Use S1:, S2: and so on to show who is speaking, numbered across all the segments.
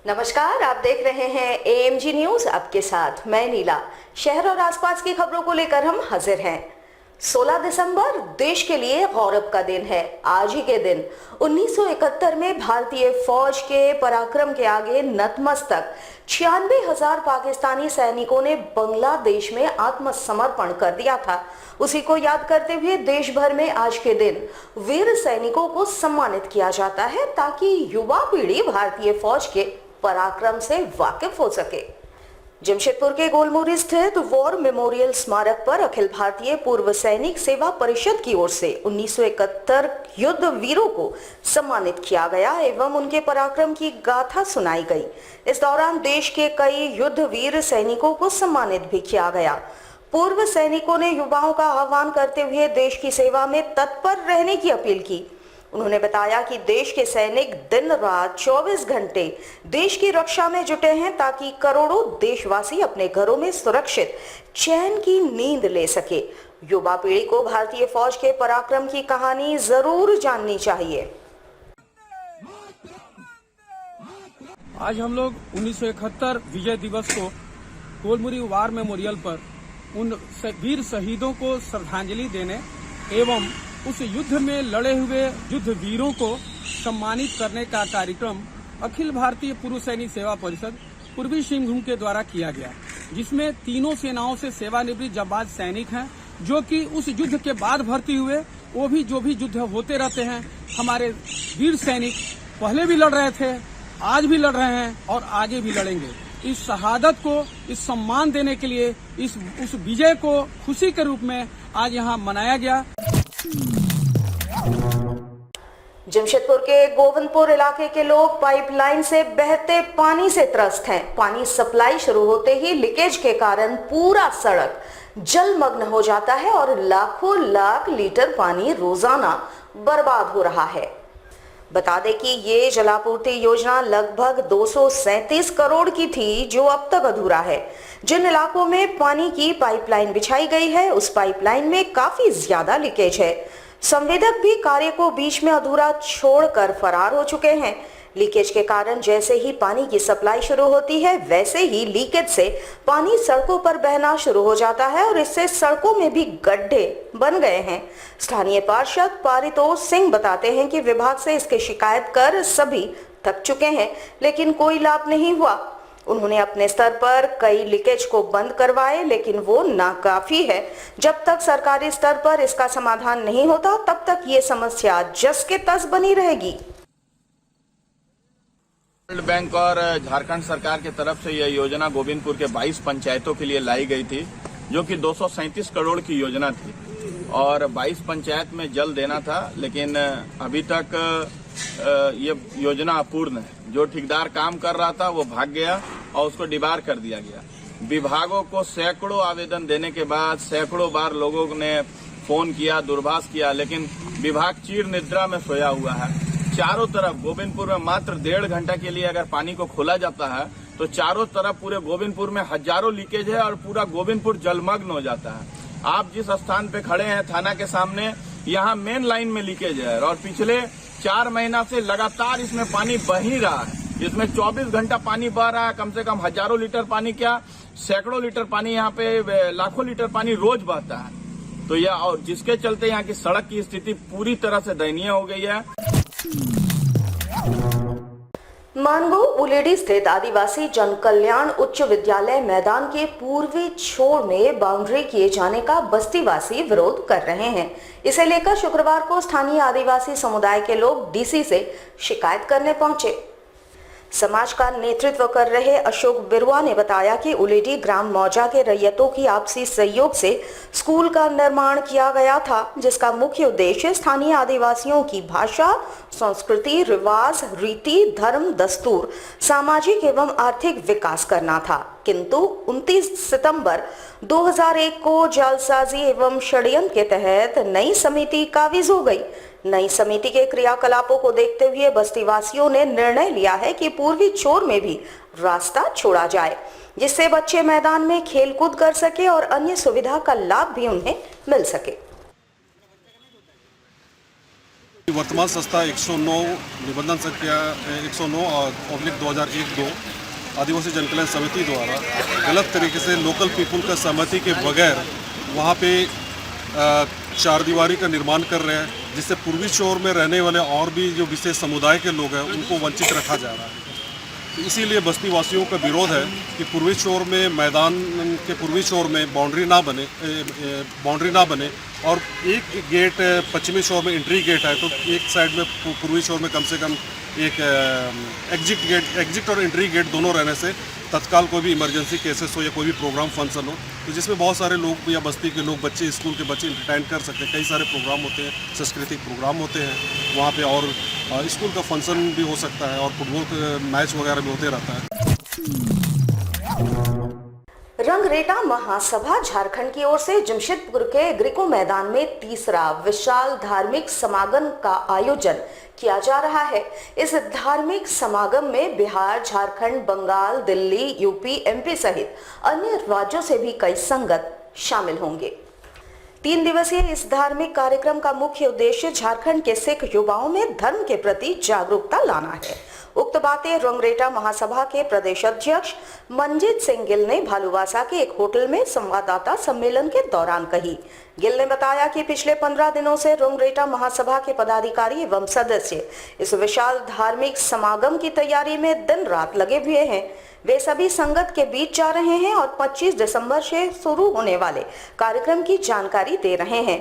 S1: नमस्कार, आप देख रहे हैं एएमजी न्यूज। आपके साथ मैं नीला। शहर और आसपास की खबरों को लेकर हम हाजिर हैं। 16 दिसंबर देश के लिए गौरव का दिन है। आज ही के दिन 1971 में भारतीय फौज के पराक्रम के आगे नतमस्तक 96,000 पाकिस्तानी सैनिकों ने बांग्लादेश में आत्मसमर्पण कर दिया था। उसी को याद करते हुए देश भर में आज के दिन वीर सैनिकों को सम्मानित किया जाता है, ताकि युवा पीढ़ी भारतीय फौज के पराक्रम से वाकिफ हो सके। जमशेदपुर के गोलमुरी स्थित वॉर मेमोरियल स्मारक पर अखिल भारतीय पूर्व सैनिक सेवा परिषद की ओर से 1971 युद्ध वीरों को सम्मानित किया गया एवं उनके पराक्रम की गाथा सुनाई गई। इस दौरान देश के कई युद्ध वीर सैनिकों को सम्मानित भी किया गया। पूर्व सैनिकों ने युवाओं का आह्वान करते हुए देश की सेवा में तत्पर रहने की अपील की। उन्होंने बताया कि देश के सैनिक दिन रात 24 घंटे देश की रक्षा में जुटे हैं, ताकि करोड़ों देशवासी अपने घरों में सुरक्षित चैन की नींद ले सके। युवा पीढ़ी को भारतीय फौज के पराक्रम की कहानी जरूर जाननी चाहिए।
S2: आज हम लोग 1971 विजय दिवस को गोलमुरी वार मेमोरियल पर उन वीर शहीदों को श्रद्धांजलि देने एवं उस युद्ध में लड़े हुए युद्ध वीरों को सम्मानित करने का कार्यक्रम अखिल भारतीय पूर्व सैनिक सेवा परिषद पूर्वी सिंहभूम के द्वारा किया गया, जिसमें तीनों सेनाओं से सेवानिवृत्त जाबाज सैनिक हैं, जो कि उस युद्ध के बाद भर्ती हुए। वो भी जो भी युद्ध होते रहते हैं, हमारे वीर सैनिक पहले भी लड़ रहे थे, आज भी लड़ रहे हैं और आगे भी लड़ेंगे। इस शहादत को, इस सम्मान देने के लिए, उस विजय को खुशी के रूप में आज यहाँ मनाया गया।
S1: जमशेदपुर के गोविंदपुर इलाके के लोग पाइपलाइन से बहते पानी से त्रस्त हैं। पानी सप्लाई शुरू होते ही लीकेज के कारण पूरा सड़क जलमग्न हो जाता है और लाखों लाख लीटर पानी रोजाना बर्बाद हो रहा है। बता दें कि ये जलापूर्ति योजना लगभग 237 करोड़ की थी, जो अब तक अधूरा है। जिन इलाकों में पानी की पाइपलाइन बिछाई गई है, उस पाइपलाइन में काफी ज्यादा लीकेज है। संवेदक भी कार्य को बीच में अधूरा छोड़कर फरार हो चुके हैं। लीकेज के कारण जैसे ही पानी की सप्लाई शुरू होती है, वैसे ही लीकेज से पानी सड़कों पर बहना शुरू हो जाता है और इससे सड़कों में भी गड्ढे बन गए हैं। स्थानीय पार्षद पारितोष सिंह बताते हैं कि विभाग से इसकी शिकायत कर सभी थक चुके हैं, लेकिन कोई लाभ नहीं हुआ। उन्होंने अपने स्तर पर कई लीकेज को बंद करवाए, लेकिन वो नाकाफी है। जब तक सरकारी स्तर पर इसका समाधान नहीं होता, तब तक ये समस्या जस के तस बनी रहेगी।
S3: वर्ल्ड बैंक और झारखंड सरकार की तरफ से यह योजना गोविंदपुर के 22 पंचायतों के लिए लाई गई थी, जो कि 237 करोड़ की योजना थी और 22 पंचायत में जल देना था, लेकिन अभी तक ये योजना अपूर्ण है। जो ठेकेदार काम कर रहा था वो भाग गया और उसको डिबार कर दिया गया। विभागों को सैकड़ों आवेदन देने के बाद सैकड़ों बार लोगों ने फोन किया, दूरभाष किया, लेकिन विभाग चीर निद्रा में सोया हुआ है। चारों तरफ गोविंदपुर में मात्र 1.5 घंटा के लिए अगर पानी को खोला जाता है तो चारों तरफ पूरे गोविंदपुर में हजारों लीकेज है और पूरा गोविंदपुर जलमग्न हो जाता है। आप जिस स्थान पे खड़े हैं थाना के सामने, यहाँ मेन लाइन में लीकेज है और पिछले 4 महीना से लगातार इसमें पानी बह ही रहा है। इसमें 24 घंटा पानी बह रहा है। कम से कम हजारों लीटर पानी, क्या सैकड़ों लीटर पानी, यहाँ पे लाखों लीटर पानी रोज बहता है। तो यह, और जिसके चलते यहाँ की सड़क की स्थिति पूरी तरह से दयनीय हो गई है।
S1: मानगो उलेडी स्थित आदिवासी जन कल्याण उच्च विद्यालय मैदान के पूर्वी छोर में बाउंड्री किए जाने का बस्तीवासी विरोध कर रहे हैं। इसे लेकर शुक्रवार को स्थानीय आदिवासी समुदाय के लोग डीसी से शिकायत करने पहुंचे। समाज का नेतृत्व कर रहे अशोक बिरुआ ने बताया कि उलेडी ग्राम मौजा के रैयतों की आपसी सहयोग से स्कूल का निर्माण किया गया था, जिसका मुख्य उद्देश्य स्थानीय आदिवासियों की भाषा, संस्कृति, रिवाज, रीति, धर्म, दस्तूर, सामाजिक एवं आर्थिक विकास करना था। किंतु 29 सितंबर 2001 को जालसाजी एवं षड्यंत्र के तहत नई समिति काबिज हो गई। नई समिति के क्रियाकलापों को देखते हुए बस्तीवासियों ने निर्णय लिया है कि पूर्वी छोर में भी रास्ता छोड़ा जाए, जिससे बच्चे मैदान में खेलकूद कर सके और अन्य सुविधा का लाभ भी उन्हें मिल सके।
S4: वर्तमान संस्था 109 निबंधन संख्या 109/2001-2 आदिवासी जन कल्याण समिति द्वारा गलत तरीके से लोकल पीपुल का सहमति के बगैर वहाँ पे चार दीवारी का निर्माण कर रहे हैं, जिससे पूर्वी शोर में रहने वाले और भी जो विशेष समुदाय के लोग हैं उनको वंचित रखा जा रहा है। तो इसीलिए बस्ती वासियों का विरोध है कि पूर्वी शोर में मैदान के पूर्वी शोर में बाउंड्री ना बने और एक गेट पश्चिमी शोर में एंट्री गेट है, तो एक साइड में पूर्वी शोर में कम से कम एक एग्जिट और एंट्री गेट दोनों रहने से तत्काल कोई भी इमरजेंसी केसेस हो या कोई भी प्रोग्राम फंक्शन हो तो जिसमें बहुत सारे लोग या बस्ती के लोग बच्चे स्कूल के बच्चे इंटरटेन कर सकते हैं। कई सारे प्रोग्राम होते हैं, सांस्कृतिक प्रोग्राम होते हैं वहाँ पे, और स्कूल का फंक्शन भी हो सकता है और फुटबॉल का मैच वगैरह भी होते रहता है।
S1: रंगरेटा महासभा झारखंड की ओर से जमशेदपुर के ग्रिको मैदान में तीसरा विशाल धार्मिक समागम का आयोजन किया जा रहा है। इस धार्मिक समागम में बिहार, झारखंड, बंगाल, दिल्ली, यूपी, एमपी सहित अन्य राज्यों से भी कई संगत शामिल होंगे। 3 दिवसीय इस धार्मिक कार्यक्रम का मुख्य उद्देश्य झारखंड के सिख युवाओं में धर्म के प्रति जागरूकता लाना है। उक्त बातें रंगरेटा महासभा के प्रदेश अध्यक्ष मंजीत सिंह गिल ने भालूवासा के एक होटल में संवाददाता सम्मेलन के दौरान कही। गिल ने बताया कि पिछले 15 दिनों से रंगरेटा महासभा के पदाधिकारी एवं सदस्य इस विशाल धार्मिक समागम की तैयारी में दिन रात लगे हुए हैं। वे सभी संगत के बीच जा रहे हैं और 25 दिसंबर से शुरू होने वाले कार्यक्रम की जानकारी दे रहे हैं।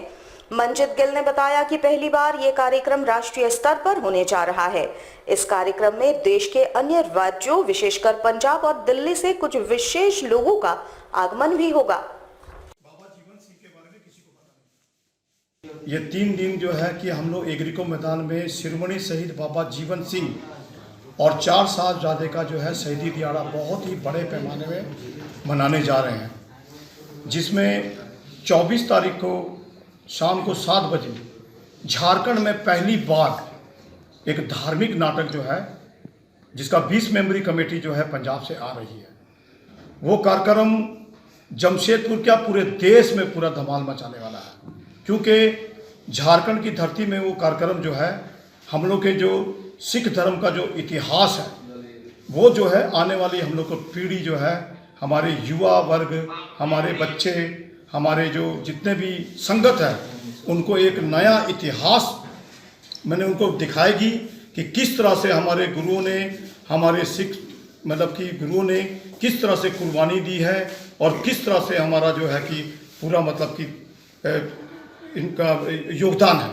S1: मंजीत गिल ने बताया कि पहली बार ये कार्यक्रम राष्ट्रीय स्तर पर होने जा रहा है। इस कार्यक्रम में देश के अन्य राज्यों विशेषकर पंजाब और दिल्ली से कुछ विशेष लोगों का आगमन भी होगा।
S5: ये 3 दिन जो है कि हम लोग एग्रीको मैदान में शिरोमणि शहीद बाबा जीवन सिंह और 4 साहबजादे का जो है शहीदी दिहाड़ा बहुत ही बड़े पैमाने में मनाने जा रहे हैं, जिसमें 24 तारीख को शाम को 7 बजे झारखंड में पहली बार एक धार्मिक नाटक जो है जिसका 20 मेंबरी कमेटी जो है पंजाब से आ रही है, वो कार्यक्रम जमशेदपुर क्या पूरे देश में पूरा धमाल मचाने वाला है। क्योंकि झारखंड की धरती में वो कार्यक्रम जो है हम लोग के जो सिख धर्म का जो इतिहास है वो जो है आने वाली हम लोग को पीढ़ी जो है, हमारे युवा वर्ग, हमारे बच्चे, हमारे जो जितने भी संगत है उनको एक नया इतिहास मैंने उनको दिखाएगी कि किस तरह से हमारे गुरुओं ने, हमारे सिख मतलब कि गुरुओं ने किस तरह से कुर्बानी दी है और किस तरह से हमारा जो है कि पूरा मतलब कि इनका योगदान है।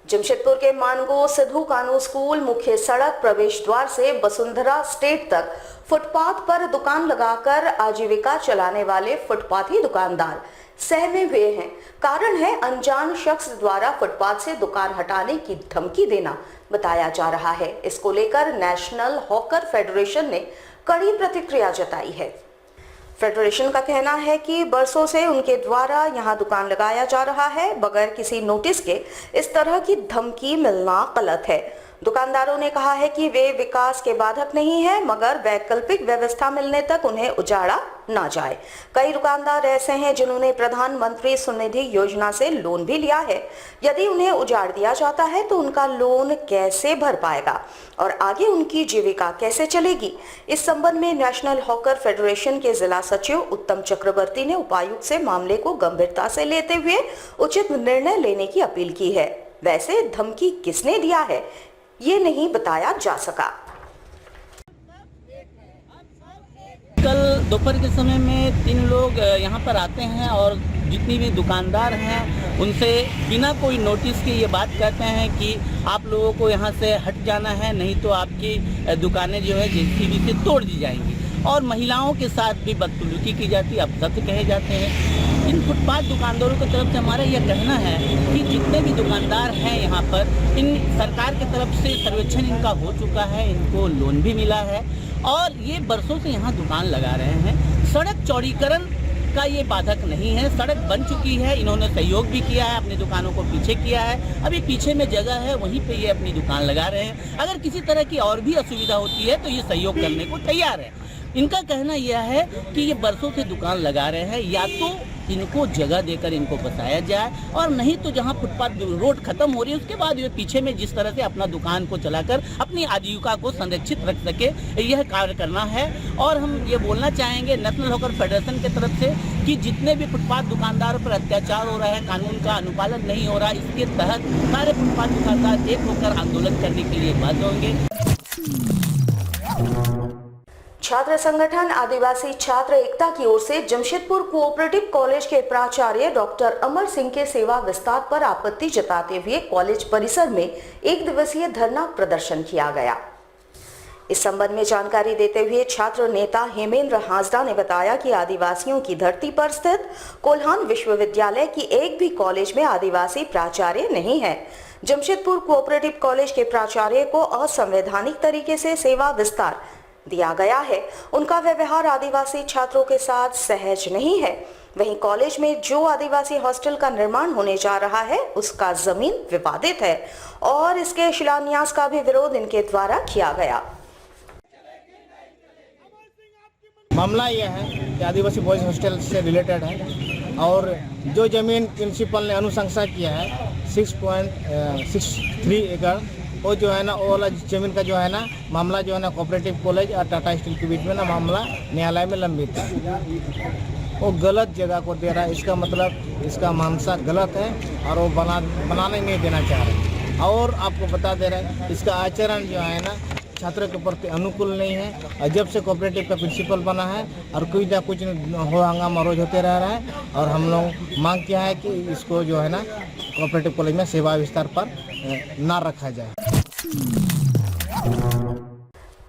S1: जमशेदपुर के मानगो सिद्धू कानू स्कूल मुख्य सड़क प्रवेश द्वार से वसुंधरा स्टेट तक फुटपाथ पर दुकान लगाकर आजीविका चलाने वाले फुटपाथी दुकानदार सहमे हुए हैं। कारण है अनजान शख्स द्वारा फुटपाथ से दुकान हटाने की धमकी देना बताया जा रहा है। इसको लेकर नेशनल हॉकर फेडरेशन ने कड़ी प्रतिक्रिया जताई है। फेडरेशन का कहना है कि बरसों से उनके द्वारा यहां दुकान लगाया जा रहा है, बगैर किसी नोटिस के इस तरह की धमकी मिलना गलत है। दुकानदारों ने कहा है कि वे विकास के बाधक नहीं है, मगर वैकल्पिक व्यवस्था मिलने तक उन्हें उजाड़ा ना जाए। कई दुकानदार ऐसे हैं जिन्होंने प्रधानमंत्री स्वनिधि योजना से लोन भी लिया है। यदि उन्हें उजाड़ दिया जाता है तो उनका लोन कैसे भर पाएगा और आगे उनकी जीविका कैसे चलेगी। इस संबंध में नेशनल हॉकर फेडरेशन के जिला सचिव उत्तम चक्रवर्ती ने उपायुक्त से मामले को गंभीरता से लेते हुए उचित निर्णय लेने की अपील की है। वैसे धमकी किसने दिया है ये नहीं बताया जा सका।
S6: कल दोपहर के समय में 3 लोग यहाँ पर आते हैं और जितनी भी दुकानदार हैं उनसे बिना कोई नोटिस के ये बात कहते हैं कि आप लोगों को यहाँ से हट जाना है, नहीं तो आपकी दुकानें जो है जेसीबी से तोड़ दी जाएंगी। और महिलाओं के साथ भी बदसलूकी की जाती है, अपशब्द कहे जाते हैं। इन फुटपाथ दुकानदारों की तरफ से हमारा यह कहना है कि जितने भी दुकानदार हैं यहाँ पर, इन सरकार की तरफ से सर्वेक्षण इनका हो चुका है, इनको लोन भी मिला है और ये बरसों से यहाँ दुकान लगा रहे हैं। सड़क चौड़ीकरण का ये बाधक नहीं है, सड़क बन चुकी है, इन्होंने सहयोग भी किया है, अपनी दुकानों को पीछे किया है। अभी पीछे में जगह है, वहीं पे ये अपनी दुकान लगा रहे हैं। अगर किसी तरह की और भी असुविधा होती है तो ये सहयोग करने को तैयार है। इनका कहना यह है कि ये बरसों से दुकान लगा रहे हैं, या तो इनको जगह देकर इनको बसाया जाए, और नहीं तो जहाँ फुटपाथ रोड खत्म हो रही है उसके बाद ये पीछे में जिस तरह से अपना दुकान को चलाकर अपनी आजीविका को संरक्षित रख सके, यह कार्य करना है। और हम ये बोलना चाहेंगे नेशनल हॉकर फेडरेशन की तरफ से कि जितने भी फुटपाथ दुकानदारों पर अत्याचार हो रहा है, कानून का अनुपालन नहीं हो रहा, इसके तहत सारे फुटपाथ दुकानदार एक होकर आंदोलन करने के लिए बाध्य होंगे।
S1: छात्र संगठन आदिवासी छात्र एकता की ओर से जमशेदपुर कोऑपरेटिव कॉलेज के प्राचार्य डॉक्टर अमर सिंह के सेवा विस्तार पर आपत्ति जताते हुए कॉलेज परिसर में 1 दिवसीय धरना प्रदर्शन किया गया। इस संबंध में जानकारी देते हुए छात्र नेता हेमेंद्र हांसदा ने बताया कि आदिवासियों की धरती पर स्थित कोल्हान विश्वविद्यालय की एक भी कॉलेज में आदिवासी प्राचार्य नहीं है। जमशेदपुर कोऑपरेटिव कॉलेज के प्राचार्य को असंवैधानिक तरीके से सेवा विस्तार दिया गया है। उनका व्यवहार आदिवासी छात्रों के साथ सहज नहीं है। वहीं कॉलेज में जो आदिवासी हॉस्टल का निर्माण होने जा रहा है उसका जमीन विवादित है और इसके शिलान्यास का भी विरोध इनके द्वारा किया गया।
S7: मामला यह है कि आदिवासी बॉयज हॉस्टल से रिलेटेड है और जो जमीन प्रिंसिपल ने अनुशंसा किया है 6.63 एकड़, वो जो है ना वो वाला जमीन का जो है ना मामला जो है ना कोऑपरेटिव कॉलेज और टाटा स्टील के बीच में ना मामला न्यायालय में लंबित है। वो गलत जगह को दे रहा है, इसका मतलब इसका मानसा गलत है और वो बनाने नहीं देना चाह रहे। और आपको बता दे रहे हैं इसका आचरण जो है ना छात्रों के प्रति अनुकूल नहीं है और जब से कोऑपरेटिव का प्रिंसिपल बना है और कुछ ना कुछ हो हंगामा रोज होते रह रहा है। और हम लोग मांग किया है कि इसको जो है ना कोऑपरेटिव कॉलेज में सेवा विस्तार पर ना रखा जाए।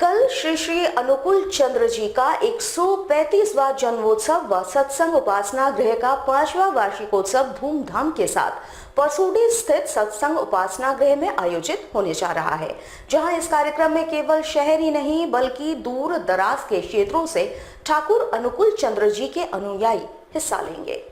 S1: कल श्री श्री अनुकूल चंद्र जी का 135वां जन्मोत्सव व सत्संग उपासना गृह का 5वां वार्षिकोत्सव धूमधाम के साथ परसूडी स्थित सत्संग उपासना गृह में आयोजित होने जा रहा है, जहां इस कार्यक्रम में केवल शहर ही नहीं बल्कि दूर दराज के क्षेत्रों से ठाकुर अनुकूल चंद्र जी के अनुयायी हिस्सा लेंगे।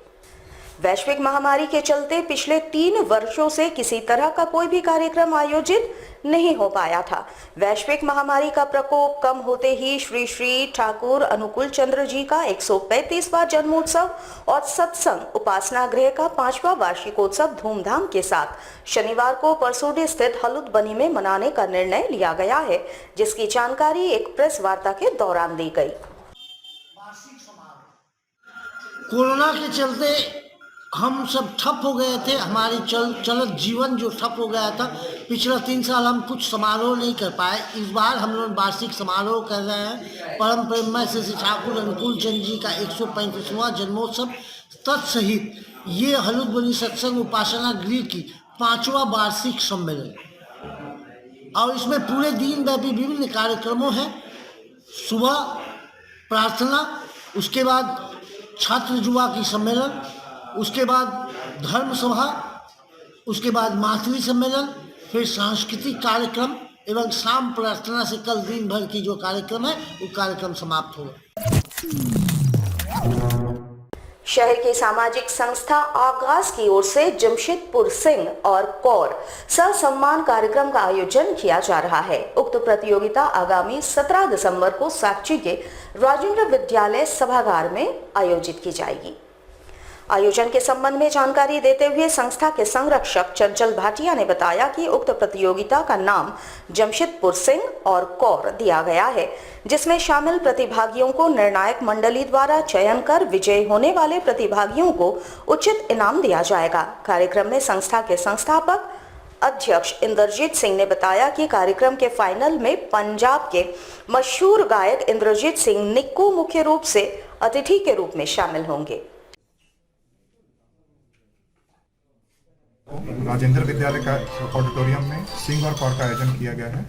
S1: वैश्विक महामारी के चलते पिछले 3 वर्षों से किसी तरह का कोई भी कार्यक्रम आयोजित नहीं हो पाया था। वैश्विक महामारी का प्रकोप कम होते ही श्री श्री ठाकुर अनुकूल चंद्र जी का 135वां जन्मोत्सव और सत्संग उपासना गृह का 5वां वार्षिकोत्सव धूमधाम के साथ शनिवार को परसूडी स्थित हलुदबनी में मनाने का निर्णय लिया गया है, जिसकी जानकारी एक प्रेस वार्ता के दौरान दी गई।
S8: कोरोना के चलते हम सब ठप हो गए थे, हमारी चलत जीवन जो ठप हो गया था। पिछला 3 साल हम कुछ समारोह नहीं कर पाए। इस बार हम लोग वार्षिक समारोह कर रहे हैं। परम प्रेममय श्री ठाकुर अनुकूल चंद्र जी का 135वां जन्मोत्सव तत्सहित ये हलुदबनी सत्संग उपासना गृह की 5वां वार्षिक सम्मेलन और इसमें पूरे दिन व्यापी विभिन्न कार्यक्रमों हैं। सुबह प्रार्थना, उसके बाद छात्र युवा की सम्मेलन, उसके बाद धर्म सभा, उसके बाद मातृ सम्मेलन, फिर सांस्कृतिक कार्यक्रम एवं शाम प्रार्थना से कल दिन भर की जो कार्यक्रम है वो कार्यक्रम समाप्त हो गए।
S1: शहर की सामाजिक संस्था आगाज की ओर से जमशेदपुर सिंह और कौर ससम्मान कार्यक्रम का आयोजन किया जा रहा है। उक्त प्रतियोगिता आगामी 17 दिसंबर को साक्षी के राजेंद्र विद्यालय सभागार में आयोजित की जाएगी। आयोजन के संबंध में जानकारी देते हुए संस्था के संरक्षक चंचल भाटिया ने बताया कि उक्त प्रतियोगिता का नाम जमशेदपुर सिंह और कौर दिया गया है, जिसमें शामिल प्रतिभागियों को निर्णायक मंडली द्वारा चयन कर विजयी होने वाले प्रतिभागियों को उचित इनाम दिया जाएगा। कार्यक्रम में संस्था के संस्थापक अध्यक्ष इंद्रजीत सिंह ने बताया कि कार्यक्रम के फाइनल में पंजाब के मशहूर गायक इंद्रजीत सिंह निक्कू मुख्य रूप से अतिथि के रूप में शामिल होंगे।
S9: राजेंद्र विद्यालय का ऑडिटोरियम में सिंह और कौर का आयोजन किया गया है,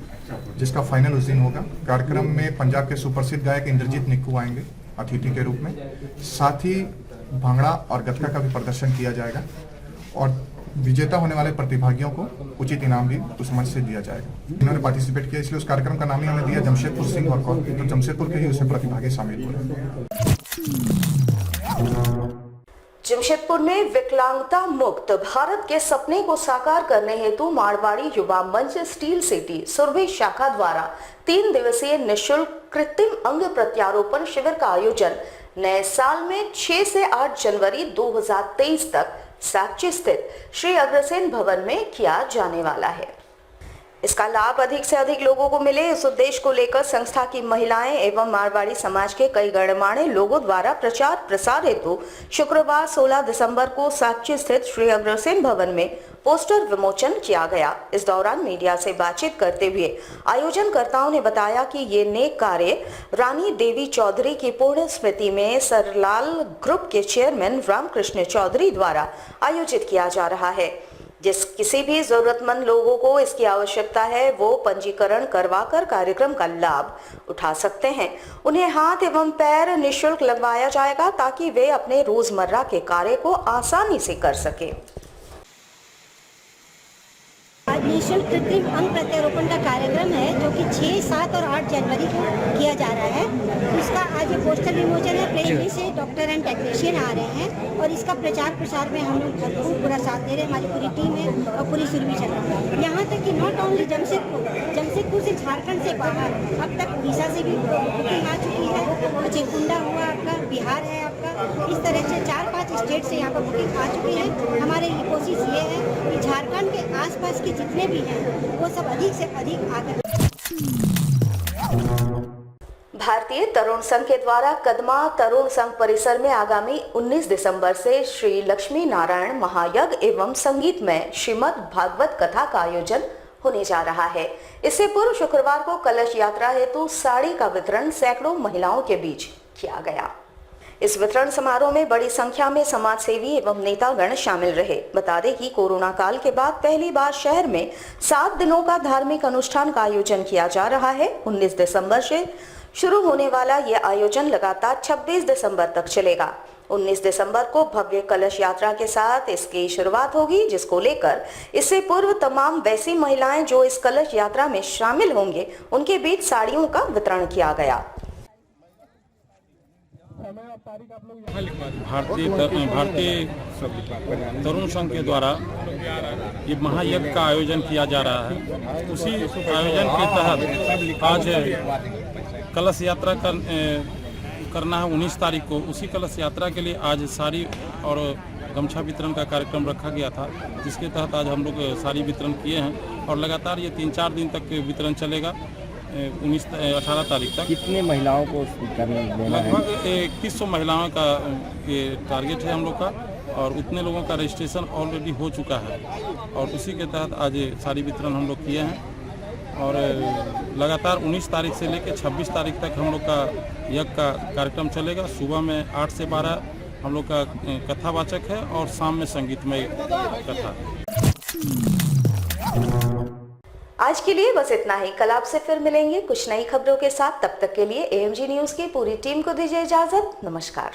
S9: जिसका फाइनल उस दिन होगा। कार्यक्रम में पंजाब के सुप्रसिद्ध गायक इंद्रजीत निक्कू आएंगे अतिथि के रूप में। साथ ही भांगड़ा और गतका का भी प्रदर्शन किया जाएगा और विजेता होने वाले प्रतिभागियों को उचित इनाम भी उस मंच से दिया जाएगा। इन्होंने पार्टिसिपेट किया, इसलिए उस कार्यक्रम का नाम ही हमने दिया जमशेदपुर सिंह और कौर, तो जमशेदपुर के ही उसमें प्रतिभागी शामिल हुए।
S1: जमशेदपुर में विकलांगता मुक्त भारत के सपने को साकार करने हेतु मारवाड़ी युवा मंच स्टील सिटी सुरभि शाखा द्वारा 3 दिवसीय निःशुल्क कृत्रिम अंग प्रत्यारोपण शिविर का आयोजन नए साल में 6 से 8 जनवरी 2023 तक साक्ची स्थित श्री अग्रसेन भवन में किया जाने वाला है। इसका लाभ अधिक से अधिक लोगों को मिले, इस उद्देश्य को लेकर संस्था की महिलाएं एवं मारवाड़ी समाज के कई गणमान्य लोगों द्वारा प्रचार प्रसार हेतु शुक्रवार 16 दिसंबर को साक्ची स्थित श्री अग्रसेन भवन में पोस्टर विमोचन किया गया। इस दौरान मीडिया से बातचीत करते हुए आयोजनकर्ताओं ने बताया कि ये नेक कार्य रानी देवी चौधरी की पूर्ण स्मृति में सरलाल ग्रुप के चेयरमैन रामकृष्ण चौधरी द्वारा आयोजित किया जा रहा है। जिस किसी भी जरूरतमंद लोगों को इसकी आवश्यकता है वो पंजीकरण करवाकर कार्यक्रम का लाभ उठा सकते हैं। उन्हें हाथ एवं पैर निःशुल्क लगवाया जाएगा ताकि वे अपने रोजमर्रा के कार्य को आसानी से कर सके।
S10: आज निःशुल्क कृत्रिम अंग प्रत्यारोपण का कार्यक्रम है जो कि 6, 7 और 8 जनवरी को किया जा रहा है। इसका आज ये पोस्टर विमोचन है। प्लेनली से डॉक्टर एंड टेक्नीशियन आ रहे हैं और इसका प्रचार प्रसार में हम लोग भरपूर पूरा साथ दे रहे हैं। हमारी पूरी टीम है और पूरी सुरभि चल रही है। यहाँ तक कि नॉट ओनली जमशेदपुर से झारखंड से बाहर अब तक उड़ीसा से भी बुकिंग आ चुकी है। चिरकुंडा हुआ आपका, बिहार है आपका, इस तरह से 4-5 स्टेट से यहाँ पर बुकिंग आ चुकी है। हमारी कोशिश ये है कि झारखंड के आसपास के जितने भी हैं वो सब अधिक से अधिक आकर।
S1: भारतीय तरुण संघ के द्वारा कदमा तरुण संघ परिसर में आगामी 19 दिसंबर से श्री लक्ष्मी नारायण महायज्ञ एवं संगीतमय श्रीमद् भागवत कथा का आयोजन होने जा रहा है। इससे पूर्व शुक्रवार को कलश यात्रा हेतु साड़ी का वितरण सैकड़ों महिलाओं के बीच किया गया। इस वितरण समारोह में बड़ी संख्या में समाज सेवी एवं नेतागण शामिल रहे। बता दें कि कोरोना काल के बाद पहली बार शहर में 7 दिनों का धार्मिक अनुष्ठान का आयोजन किया जा रहा है। 19 दिसंबर से शुरू होने वाला यह आयोजन लगातार 26 दिसंबर तक चलेगा। 19 दिसंबर को भव्य कलश यात्रा के साथ इसकी शुरुआत होगी, जिसको लेकर इससे पूर्व तमाम वैसी महिलाएं जो इस कलश यात्रा में शामिल होंगे उनके बीच साड़ियों का वितरण किया गया।
S2: भारतीय तरुण संघ के द्वारा ये महायज्ञ का आयोजन किया जा रहा है। उसी आयोजन के तहत आज कलश यात्रा करना है 19 तारीख को। उसी कलश यात्रा के लिए आज साड़ी और गमछा वितरण का कार्यक्रम रखा गया था, जिसके तहत आज हम लोग साड़ी वितरण किए हैं और लगातार ये 3-4 दिन तक वितरण चलेगा। 18 तारीख तक।
S7: कितने महिलाओं को
S2: लगभग 3100 महिलाओं का ये टारगेट है हम लोग का और उतने लोगों का रजिस्ट्रेशन ऑलरेडी हो चुका है और उसी के तहत आज साड़ी वितरण हम लोग किए हैं और लगातार 19 तारीख से लेकर 26 तारीख तक हम लोग का यज्ञ का कार्यक्रम चलेगा। सुबह में 8 से 12 हम लोग का कथावाचक है और शाम में संगीतमय कथा।
S1: आज के लिए बस इतना ही। कल आपसे फिर मिलेंगे कुछ नई खबरों के साथ। तब तक के लिए AMG न्यूज की पूरी टीम को दीजिए इजाजत। नमस्कार।